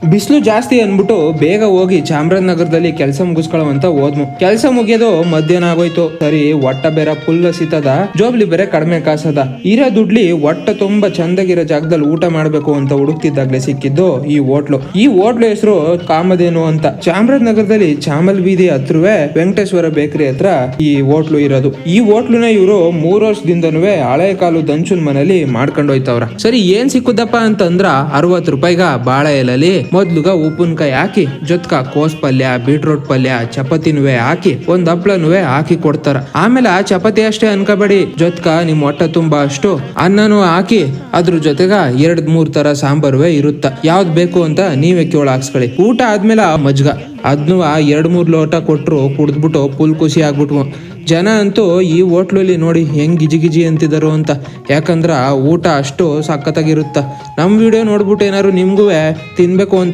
ಬಿಸಿಲು ಜಾಸ್ತಿ ಅನ್ಬಿಟ್ಟು ಬೇಗ ಹೋಗಿ ಚಾಮರಾಜನಗರದಲ್ಲಿ ಕೆಲಸ ಮುಗಿಸ್ಕೊಳ್ಳುವಂತ ಹೋದ್ನು. ಕೆಲಸ ಮುಗಿಯೋದು ಮಧ್ಯಾಹ್ನ ಆಗೋಯ್ತು. ಸರಿ, ಒಟ್ಟ ಬೇರೆ ಫುಲ್ ಸಿತದ, ಜೋಬ್ಲಿ ಬೇರೆ ಕಡಿಮೆ ಕಾಸದ. ಇರೋ ದುಡ್ಲಿ ಒಟ್ಟ ತುಂಬಾ ಚಂದಾಗಿರೋ ಜಾಗದಲ್ಲಿ ಊಟ ಮಾಡ್ಬೇಕು ಅಂತ ಹುಡುಕ್ತಿದ್ದಾಗ್ಲೇ ಸಿಕ್ಕಿದ್ದು ಈ ಹೋಟ್ಲು ಹೆಸರು ಕಾಮಧೇನು ಅಂತ. ಚಾಮರಾಜನಗರದಲ್ಲಿ ಚಾಮಲ್ ಬೀದಿ ಹತ್ರವೇ ವೆಂಕಟೇಶ್ವರ ಬೇಕರಿ ಹತ್ರ ಈ ಹೋಟ್ಲು ಇರೋದು. ಈ ಹೋಟ್ಲುನ ಇವರು 3 ವರ್ಷದಿಂದನೂ ಹಳೆ ಕಾಲು ದಂಚುನ್ ಮನೇಲಿ ಮಾಡ್ಕೊಂಡು ಹೋಯ್ತವ್ರ. ಸರಿ, ಏನ್ ಸಿಕ್ಕುದಪ್ಪ ಅಂತಂದ್ರ 60 ರೂಪಾಯಿಗ ಬಾಳೆ ಎಲೆಲಿ ಮೊದ್ಲುಗ ಉಪ್ಪಿನಕಾಯಿ ಹಾಕಿ, ಜೊತ್ಕ ಕೋಸ್ ಪಲ್ಯ, ಬೀಟ್ರೋಟ್ ಪಲ್ಯ, ಚಪಾತಿನುವೆ ಹಾಕಿ, ಒಂದ್ ಹಪ್ಳನುವೆ ಹಾಕಿ ಕೊಡ್ತಾರ. ಆಮೇಲೆ ಆ ಚಪಾತಿ ಅಷ್ಟೇ ಅನ್ಕೋಬೇಡಿ, ಜೊತ್ಕ ನಿಮ್ ಹೊಟ್ಟೆ ತುಂಬಾ ಅಷ್ಟು ಅನ್ನನೂ ಹಾಕಿ, ಅದ್ರ ಜೊತೆಗ 2-3 ತರ ಸಾಂಬಾರುವೆ ಇರುತ್ತ. ಯಾವ್ದ್ ಬೇಕು ಅಂತ ನೀವೇ ಕೇಳ ಹಾಕ್ಸ್ಕೊಳ್ಳಿ. ಊಟ ಆದ್ಮೇಲೆ ಮಜ್ಗ ಅದ್ನು 2-3 ಲೋಟ ಕೊಟ್ರು ಕುಡಿದ್ಬಿಟ್ಟು ಫುಲ್ ಖುಷಿ ಆಗ್ಬಿಟ್ವು. ಜನ ಅಂತೂ ಈ ಹೋಟ್ಲಲ್ಲಿ ನೋಡಿ ಹೆಂಗ್ ಗಿಜಿ ಅಂತಿದಾರು ಅಂತ. ಯಾಕಂದ್ರ ಊಟ ಅಷ್ಟು ಸಖತ್ತಾಗಿರುತ್ತ. ನಮ್ ವಿಡಿಯೋ ನೋಡ್ಬಿಟ್ಟು ಏನಾರು ನಿಮ್ಗೂ ತಿನ್ಬೇಕು ಅಂತ